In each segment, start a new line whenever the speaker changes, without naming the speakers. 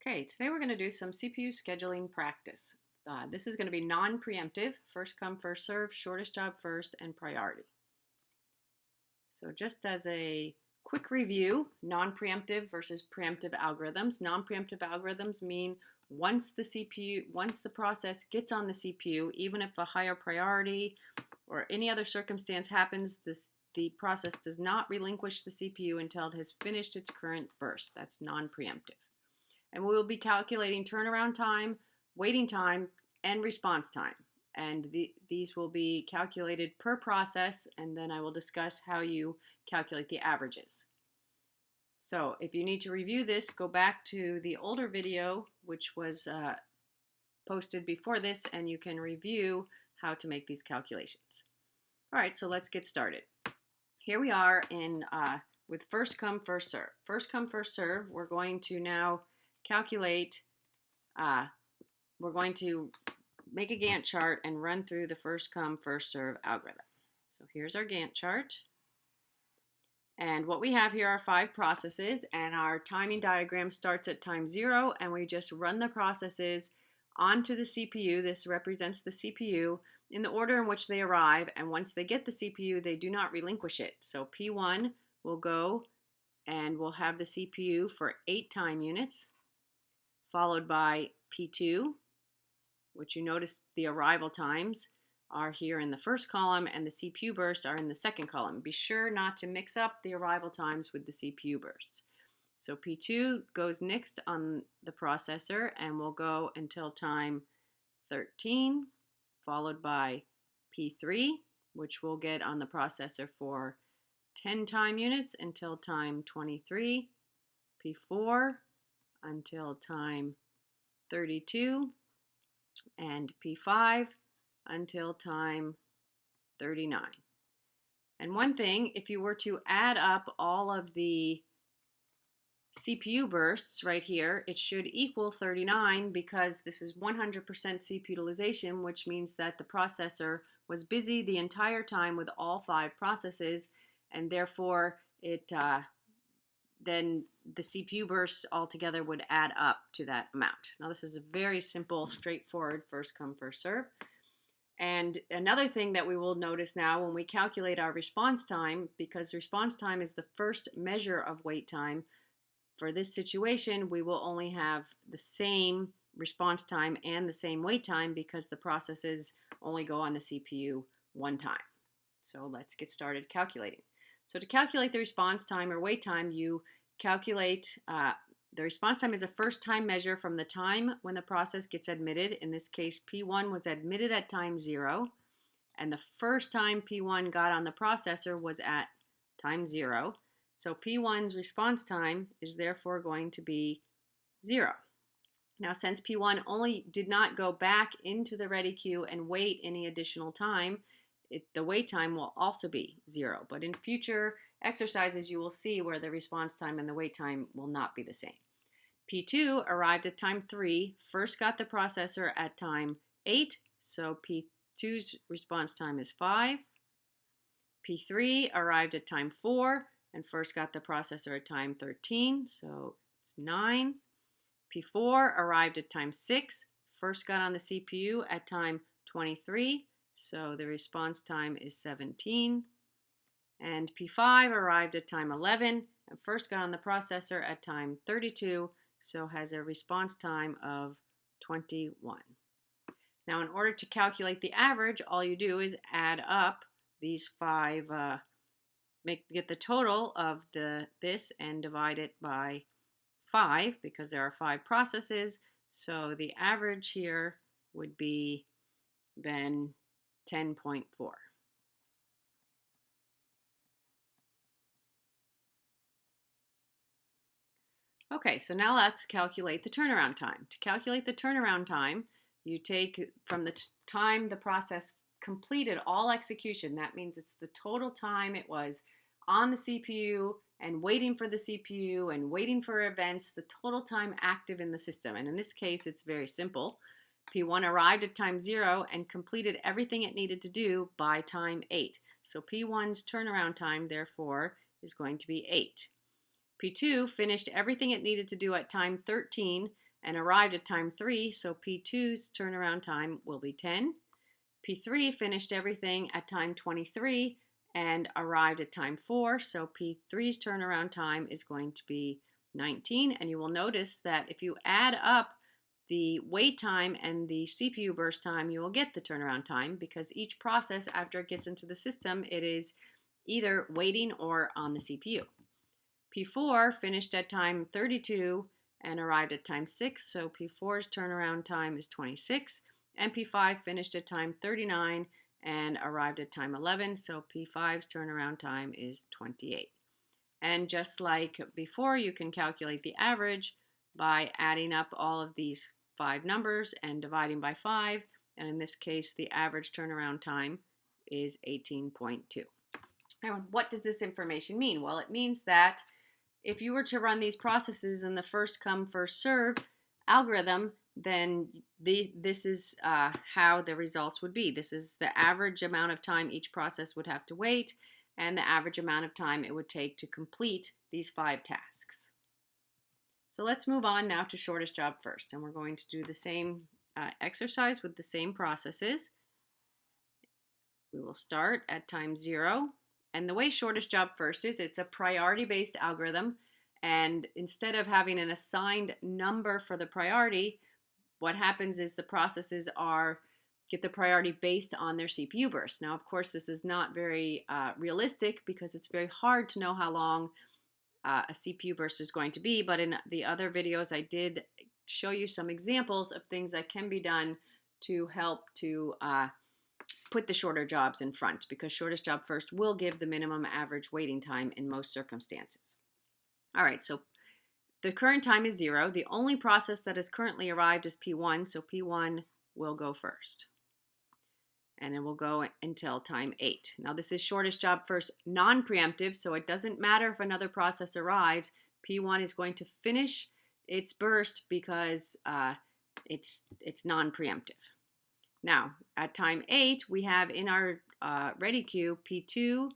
Okay, today we're going to do some CPU scheduling practice. This is going to be non-preemptive, first come, first serve, shortest job first, and priority. So just as a quick review, non-preemptive versus preemptive algorithms. Non-preemptive algorithms mean once the process gets on the CPU, even if a higher priority or any other circumstance happens, the process does not relinquish the CPU until it has finished its current burst. That's non-preemptive. And we will be calculating turnaround time, waiting time, and response time. And these will be calculated per process, and then I will discuss how you calculate the averages. So if you need to review this, go back to the older video, which was posted before this, and you can review how to make these calculations. All right, so let's get started. Here we are with first come, first serve. First come, first serve, we're going to now calculate, we're going to make a Gantt chart and run through the first come, first serve algorithm. So here's our Gantt chart. And what we have here are 5 processes, and our timing diagram starts at time 0, and we just run the processes onto the CPU. This represents the CPU in the order in which they arrive, and once they get the CPU, they do not relinquish it. So P1 will go and we'll have the CPU for 8 time units, followed by P2, which you notice the arrival times are here in the first column and the CPU bursts are in the second column. Be sure not to mix up the arrival times with the CPU bursts. So P2 goes next on the processor and will go until time 13, followed by P3, which we'll get on the processor for 10 time units until time 23, P4 until time 32, and P5 until time 39. And one thing, if you were to add up all of the CPU bursts right here, it should equal 39 because this is 100% CPU utilization, which means that the processor was busy the entire time with all 5 processes, and therefore then the CPU bursts altogether would add up to that amount. Now this is a very simple, straightforward first come, first serve. And another thing that we will notice now when we calculate our response time, because response time is the first measure of wait time, for this situation we will only have the same response time and the same wait time because the processes only go on the CPU one time. So let's get started calculating. So to calculate the response time or wait time, you calculate the response time is a first time measure from the time when the process gets admitted. In this case, P1 was admitted at time 0, and the first time P1 got on the processor was at time 0. So P1's response time is therefore going to be 0. Now, since P1 only did not go back into the ready queue and wait any additional time, the wait time will also be 0. But in future exercises, you will see where the response time and the wait time will not be the same. P2 arrived at time 3, first got the processor at time 8, so P2's response time is 5. P3 arrived at time 4 and first got the processor at time 13, so it's 9. P4 arrived at time 6, first got on the CPU at time 23, so the response time is 17. And P5 arrived at time 11 and first got on the processor at time 32, so has a response time of 21. Now, in order to calculate the average, all you do is add up these 5, get the total of this and divide it by 5 because there are 5 processes. So the average here would be then 10.4. Okay, so now let's calculate the turnaround time. To calculate the turnaround time, you take from the time the process completed all execution. That means it's the total time it was on the CPU and waiting for the CPU and waiting for events, the total time active in the system. And in this case, it's very simple. P1 arrived at time 0 and completed everything it needed to do by time 8. So P1's turnaround time, therefore, is going to be 8. P2 finished everything it needed to do at time 13 and arrived at time 3, so P2's turnaround time will be 10. P3 finished everything at time 23 and arrived at time 4, so P3's turnaround time is going to be 19. And you will notice that if you add up the wait time and the CPU burst time, you will get the turnaround time, because each process, after it gets into the system, it is either waiting or on the CPU. P4 finished at time 32 and arrived at time 6, so P4's turnaround time is 26, and P5 finished at time 39 and arrived at time 11, so P5's turnaround time is 28. And just like before, you can calculate the average by adding up all of these 5 numbers and dividing by 5, and in this case the average turnaround time is 18.2. Now, what does this information mean? Well, it means that if you were to run these processes in the first come first serve algorithm, then this is how the results would be. This is the average amount of time each process would have to wait, and the average amount of time it would take to complete these 5 tasks. So let's move on now to shortest job first, and we're going to do the same exercise with the same processes. We will start at time 0, and the way shortest job first is, it's a priority-based algorithm, and instead of having an assigned number for the priority, what happens is the processes get the priority based on their CPU burst. Now, of course, this is not very realistic, because it's very hard to know how long a CPU burst is going to be, but in the other videos I did show you some examples of things that can be done to help to put the shorter jobs in front, because shortest job first will give the minimum average waiting time in most circumstances. All right, so the current time is 0. The only process that has currently arrived is P1, so P1 will go first. And it will go until time 8. Now, this is shortest job first non-preemptive, so it doesn't matter if another process arrives. P1 is going to finish its burst because it's non-preemptive. Now, at time 8, we have in our ready queue P2,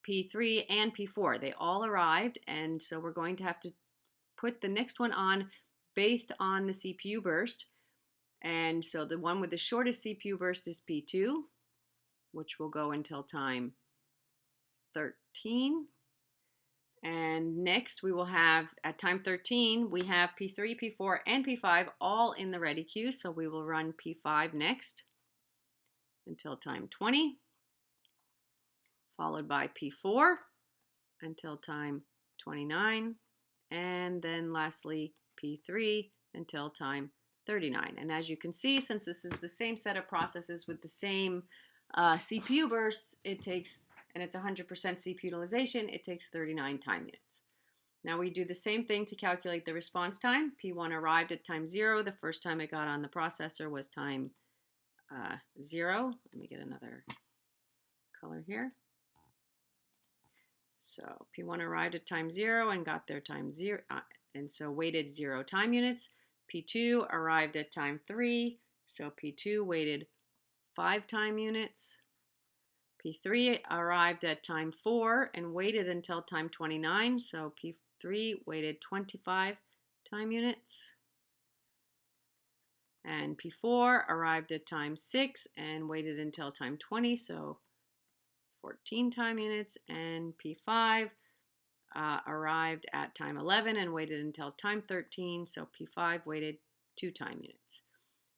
P3, and P4. They all arrived, and so we're going to have to put the next one on based on the CPU burst. And so the one with the shortest CPU burst is P2, which will go until time 13. And next we will have, at time 13, we have P3, P4, and P5 all in the ready queue. So we will run P5 next until time 20, followed by P4 until time 29, and then lastly P3 until time 39. And as you can see, since this is the same set of processes with the same CPU bursts, it takes, and it's 100% CPU utilization, it takes 39 time units. Now we do the same thing to calculate the response time. P1 arrived at time 0. The first time it got on the processor was time 0. Let me get another color here. So P1 arrived at time 0 and got their time 0, and so waited 0 time units. P2 arrived at time 3, so P2 waited 5 time units. P3 arrived at time 4 and waited until time 29, so P3 waited 25 time units. And P4 arrived at time 6 and waited until time 20, so 14 time units. And P5 arrived at time 11 and waited until time 13, so P5 waited 2 time units.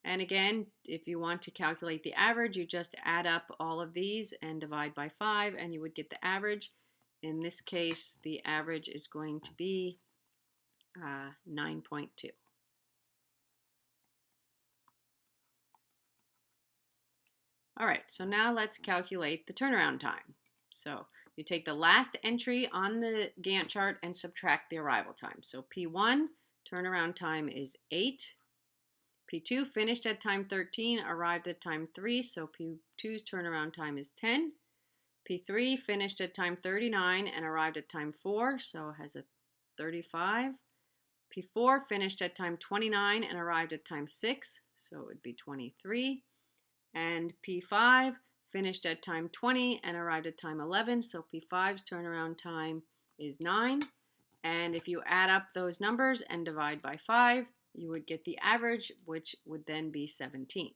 And again, if you want to calculate the average, you just add up all of these and divide by 5, and you would get the average. In this case, the average is going to be 9.2. All right, so now let's calculate the turnaround time. So you take the last entry on the Gantt chart and subtract the arrival time. So P1, turnaround time is 8. P2 finished at time 13, arrived at time 3, so P2's turnaround time is 10. P3 finished at time 39 and arrived at time 4, so it has a 35. P4 finished at time 29 and arrived at time 6, so it would be 23. And P5 finished at time 20 and arrived at time 11, so P5's turnaround time is 9. And if you add up those numbers and divide by 5, you would get the average, which would then be 17.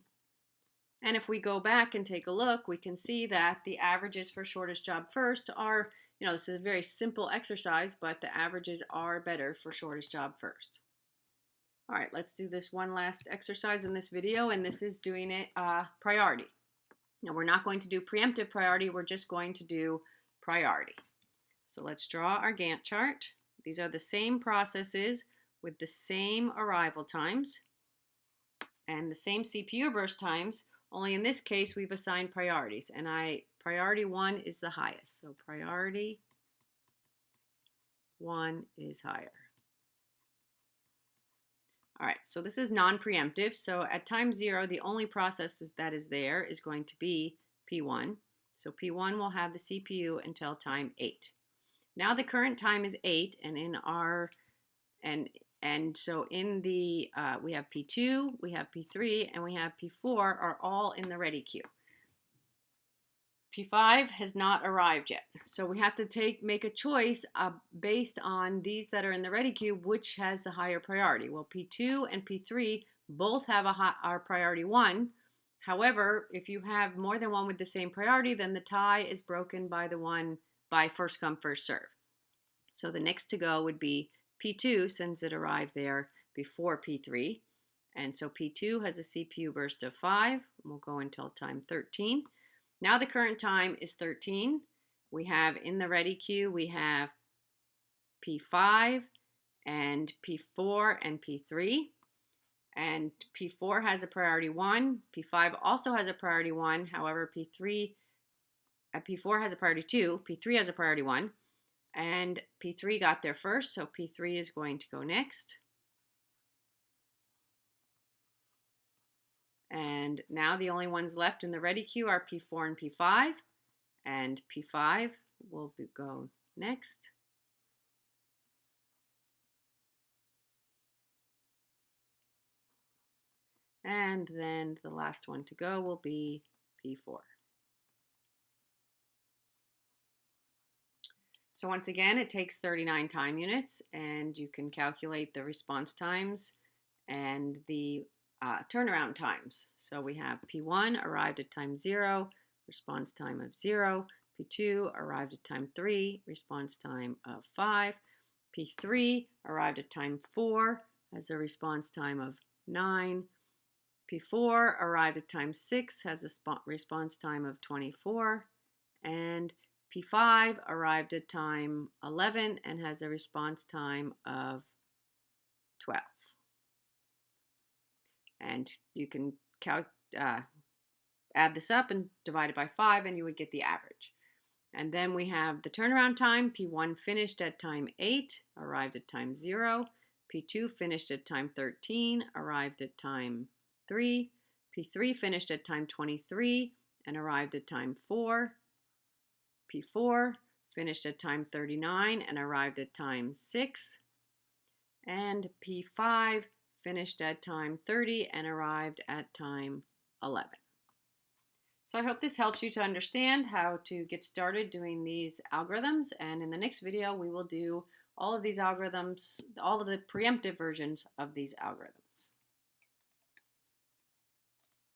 And if we go back and take a look, we can see that the averages for shortest job first are, this is a very simple exercise, but the averages are better for shortest job first. All right, let's do this one last exercise in this video, and this is doing it priority. Now, we're not going to do preemptive priority, we're just going to do priority. So let's draw our Gantt chart. These are the same processes with the same arrival times and the same CPU burst times, only in this case we've assigned priorities, and priority 1 is the highest. So priority 1 is higher. All right, so this is non-preemptive. So at time 0, the only process that is there is going to be P1. So P1 will have the CPU until time 8. Now the current time is 8, and in our so in the we have P2, we have P3, and we have P4 are all in the ready queue. P5 has not arrived yet, so we have to make a choice based on these that are in the ready queue, which has the higher priority. Well, P2 and P3 both have our priority 1. However, if you have more than one with the same priority, then the tie is broken by the one by first come, first serve. So the next to go would be P2, since it arrived there before P3. And so P2 has a CPU burst of 5, and we'll go until time 13. Now the current time is 13. We have in the ready queue, we have P5 and P4 and P3. And P4 has a priority 1. P5 also has a priority 1. However, P4 has a priority 2. P3 has a priority 1. And P3 got there first, so P3 is going to go next. And now the only ones left in the ready queue are P4 and P5. And P5 will go next. And then the last one to go will be P4. So once again, it takes 39 time units, and you can calculate the response times and the turnaround times. So we have P1 arrived at time 0, response time of 0. P2 arrived at time 3, response time of 5. P3 arrived at time 4, has a response time of 9. P4 arrived at time 6, has a response time of 24. And P5 arrived at time 11 and has a response time of 12. And you can add this up and divide it by 5, and you would get the average. And then we have the turnaround time. P1 finished at time 8, arrived at time 0. P2 finished at time 13, arrived at time 3. P3 finished at time 23 and arrived at time 4. P4 finished at time 39 and arrived at time 6. And P5 finished at time 30 and arrived at time 11. So I hope this helps you to understand how to get started doing these algorithms. And in the next video, we will do all of these algorithms, all of the preemptive versions of these algorithms.